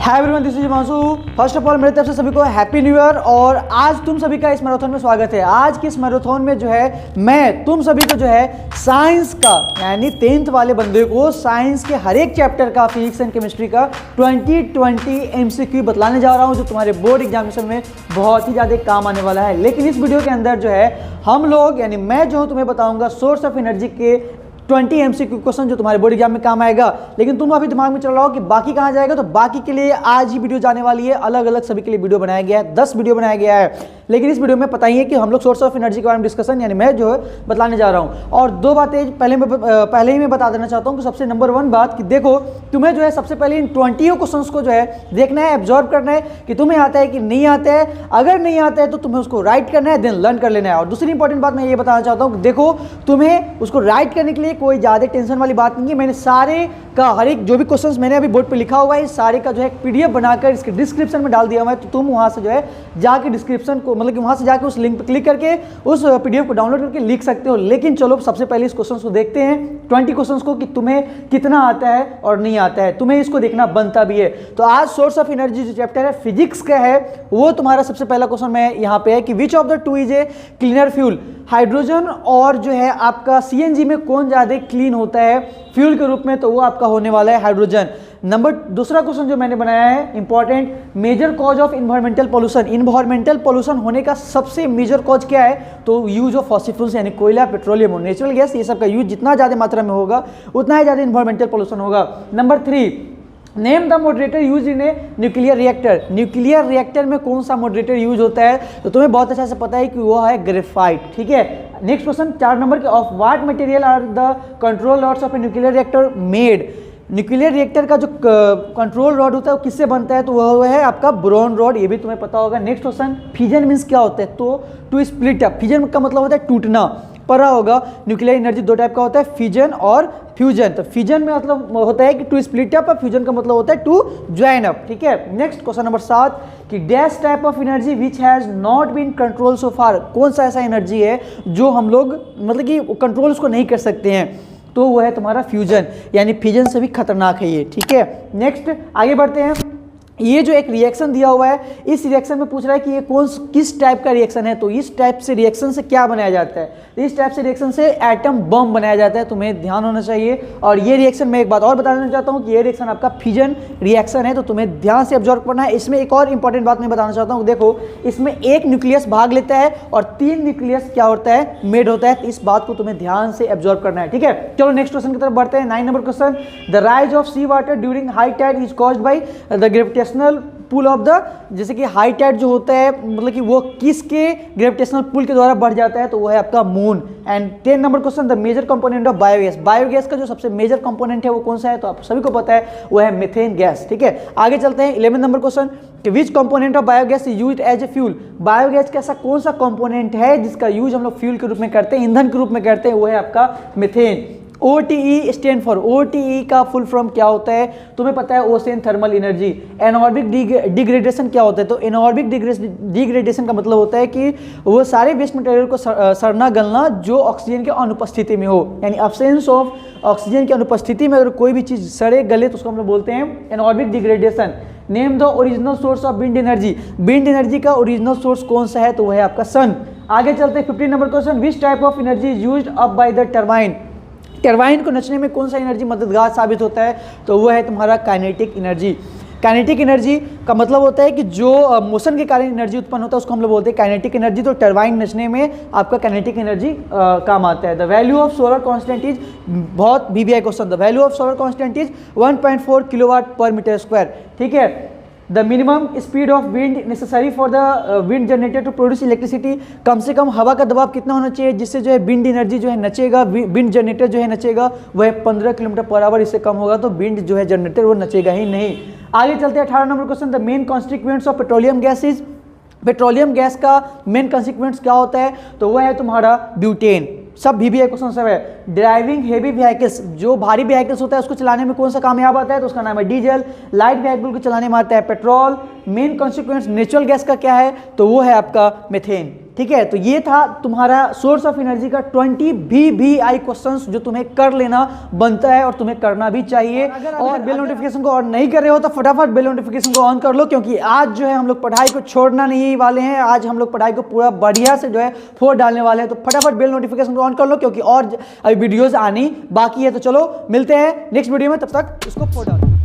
Hi everyone, this is Himanshu. First of all मेरी तरफ से सभी को हैप्पी न्यू ईयर। और आज तुम सभी का इस मैराथन में स्वागत है। आज की इस मैराथन में जो है मैं तुम सभी को जो है साइंस का यानी 10th वाले बंदे को साइंस के हर एक चैप्टर का, फिजिक्स एंड केमिस्ट्री का 2020 MCQ बतलाने जा रहा हूँ, जो तुम्हारे बोर्ड एग्जामिनेशन में बहुत ही ज़्यादा काम आने वाला है। लेकिन इस वीडियो के अंदर जो है हम लोग यानी मैं जो हूँ तुम्हें बताऊँगा सोर्स ऑफ एनर्जी के 20 MCQ क्वेश्चन जो तुम्हारे बोर्ड एग्जाम में काम आएगा। लेकिन तुम अभी दिमाग में चल रहा हो कि बाकी कहाँ जाएगा, तो बाकी के लिए आज ही वीडियो जाने वाली है। अलग अलग सभी के लिए वीडियो बनाया गया है, 10 वीडियो बनाया गया है। लेकिन इस वीडियो में पता ही है कि हम लोग सोर्स ऑफ एनर्जी के बारे में डिस्कशन यानी मैं जो है बताने जा रहा हूँ। और दो बातें पहले ही मैं बता देना चाहता हूँ कि सबसे नंबर 1 बात कि देखो तुम्हें जो है सबसे पहले इन 20 क्वेश्चन को जो है देखना है, एब्जॉर्व करना है कि तुम्हें आता है कि नहीं आता है। अगर नहीं आता है तो तुम्हें उसको राइट करना है, देन लर्न कर लेना है। और दूसरी इंपॉर्टेंट बात मैं ये बताना चाहता हूँ कि देखो तुम्हें उसको राइट करने के लिए कोई ज़्यादा टेंशन वाली बात नहीं है। मैंने सारे का हर एक जो भी क्वेश्चंस मैंने अभी बोर्ड पे लिखा हुआ है, सारे का जो है PDF बनाकर इसके डिस्क्रिप्शन में डाल दिया हुआ है। तो तुम वहां से जो है जाके डिस्क्रिप्शन को मतलब कि वहां से जाके उस लिंक पे क्लिक करके उस PDF को डाउनलोड करके लिख सकते हो। लेकिन चलो सबसे पहले इस क्वेश्चन को देखते हैं, 20 क्वेश्चन को, कि तुम्हें कितना आता है और नहीं आता है। तुम्हें इसको देखना बनता भी है। तो आज सोर्स ऑफ एनर्जी जो चैप्टर है फिजिक्स का है, वो तुम्हारा सबसे पहला क्वेश्चन मैं यहाँ पे है कि which of the two is a cleaner fuel. Hydrogen और जो है आपका CNG में कौन ज़्यादा क्लीन होता है फ्यूल के रूप में, तो वो आपका होने वाला है हाइड्रोजन। दूसरा क्वेश्चन जो मैंने बनाया है important, major cause of environmental pollution. Environmental pollution होने का सबसे मेजर कॉज क्या है, तो यूज ऑफ फॉसिल फ्यूल्स यानी कोयला, पेट्रोलियम और नेचुरल गैस, ये सब का यूज जितना ज़्यादा मात्रा में होगा उतना ही ज़्यादा इन्वायरमेंटल पोल्यूशन होगा। Number 3, name the moderator use in A nuclear reactor. Nuclear reactor में कौन सा मॉडरेटर यूज होता है, तो तुम्हें बहुत अच्छा से पता है कि वो है ग्रेफाइट। ठीक है। नेक्स्ट क्वेश्चन 4 नंबर के, of what material are the control rods of a nuclear reactor made. Nuclear reactor का जो कंट्रोल रॉड होता है वो किससे बनता है, तो वह है आपका बोरॉन रॉड, ये भी तुम्हें पता होगा। नेक्स्ट क्वेश्चन, फिजन मीन्स क्या होता है, तो टू स्प्लिट अप। फिजन का मतलब होता है टूटना, पढ़ा होगा। न्यूक्लियर एनर्जी 2 टाइप का होता है, फिजन और फ्यूजन। तो फिजन में मतलब होता है कि टू स्प्लिट अप, और फ्यूजन का मतलब होता है टू ज्वाइन अप। ठीक है। नेक्स्ट क्वेश्चन नंबर 7 कि dash type of energy which has not been control so far. कौन सा ऐसा एनर्जी है जो हम लोग मतलब कि कंट्रोल उसको नहीं कर सकते हैं, तो वो है तुम्हारा फ्यूजन, यानी फ्यूजन से भी खतरनाक है ये। ठीक है। नेक्स्ट आगे बढ़ते हैं। ये जो एक रिएक्शन दिया हुआ है, इस रिएक्शन में पूछ रहा है कि ये किस टाइप का रिएक्शन है, तो इस टाइप से रिएक्शन से क्या बनाया जाता है, इस टाइप से रिएक्शन से एटम बम बनाया जाता है। तुम्हें ध्यान होना चाहिए। और ये रिएक्शन मैं एक बात और बताना चाहता हूँ कि ये रिएक्शन आपका फिजन रिएक्शन है, तो तुम्हें ध्यान से ऑब्जर्व करना है। इसमें एक और इंपॉर्टेंट बात मैं बताना चाहता हूँ, देखो इसमें एक न्यूक्लियस भाग लेता है और 3 न्यूक्लियस क्या होता है, मेड होता है। तो इस बात को तुम्हें ध्यान से ऑब्जर्व करना है। ठीक है। चलो नेक्स्ट क्वेश्चन की तरफ बढ़ते हैं। 9 number question, the rise of sea water during high tide is caused by the gravitational pull of the, जैसे कि हाई टाइड जो होता है मतलब कि वो किसके ग्रेविटेशनल पुल के द्वारा बढ़ जाता है, तो वो है आपका moon. And 10 number question, the major component of biogas. Biogas का जो सबसे मेजर कंपोनेंट है वो कौन सा है, तो आप सभी को पता है वो है मीथेन गैस। ठीक है। आगे चलते हैं। 11 number question, which component of biogas is used as a fuel. Biogas का ऐसा कौन सा कंपोनेंट है जिसका यूज हम लोग फ्यूल के रूप में करते हैं, ईंधन के रूप में करते हैं, वो है आपका methane. OTE stand for, OTE का फुल फॉर्म क्या होता है, तुम्हें पता है, ओशन थर्मल एनर्जी। एनॉर्बिक डिग्रेडेशन क्या होता है, तो एनॉर्बिक डिग्रेडेशन का मतलब होता है कि वो सारे वेस्ट मटेरियल को सड़ना गलना जो ऑक्सीजन की अनुपस्थिति में हो, यानी अब्सेंस ऑफ ऑक्सीजन की अनुपस्थिति में अगर कोई भी चीज़ सड़े गले तो उसको हम लोग बोलते हैं anaerobic degradation. Name the original source of wind energy. Wind energy का ओरिजिनल सोर्स कौन सा है, तो वह है आपका सन। आगे चलते हैं। 15 number question, which type of energy is used up by the turbine. Turbine को नचने में कौन सा एनर्जी मददगार साबित होता है, तो वो है तुम्हारा काइनेटिक एनर्जी। काइनेटिक एनर्जी का मतलब होता है कि जो मोशन के कारण एनर्जी उत्पन्न होता है उसको हम लोग बोलते हैं काइनेटिक एनर्जी। तो टरबाइन नचने में आपका काइनेटिक एनर्जी काम आता है। The value of solar constant is, बहुत VBI question, the value of solar constant is 1.4 kilowatt per metre square. ठीक है। The minimum speed of wind necessary for the wind generator to produce electricity. कम से कम हवा का दबाव कितना होना चाहिए जिससे जो है विंड एनर्जी जो है नचेगा, विंड जनरेटर जो है नचेगा, वह 15 किलोमीटर पर आवर। इससे कम होगा तो विंड जो है जनरेटर वो नचेगा ही नहीं। आगे चलते हैं। 18 number question, the main constituents of petroleum gas is. Petroleum gas का मेन कॉन्स्टिट्यूएंट्स क्या होता है, तो वह है तुम्हारा ब्यूटेन। सब VBI क्वेश्चन सब है। ड्राइविंग हेवी व्हीकल्स, जो भारी व्हीकल्स होता है उसको चलाने में कौन सा कामयाब आता है, तो उसका नाम है डीजल। लाइट व्हीकल को चलाने में आता है petrol. Main constituents natural gas का क्या है, तो वो है आपका मीथेन। ठीक है, तो ये था तुम्हारा सोर्स ऑफ एनर्जी का 20 VVI क्वेश्चंस जो तुम्हें कर लेना बनता है और तुम्हें करना भी चाहिए। और बेल नोटिफिकेशन को ऑन नहीं कर रहे हो तो फटाफट बेल नोटिफिकेशन को ऑन कर लो, क्योंकि आज जो है हम लोग पढ़ाई को छोड़ना नहीं वाले हैं। आज हम लोग पढ़ाई को पूरा बढ़िया से जो है फोड़ डालने वाले हैं। तो फटाफट बेल नोटिफिकेशन को ऑन कर लो, क्योंकि और अभी वीडियोस आनी बाकी है। तो चलो मिलते हैं नेक्स्ट वीडियो में, तब तक इसको फोड़ डालो।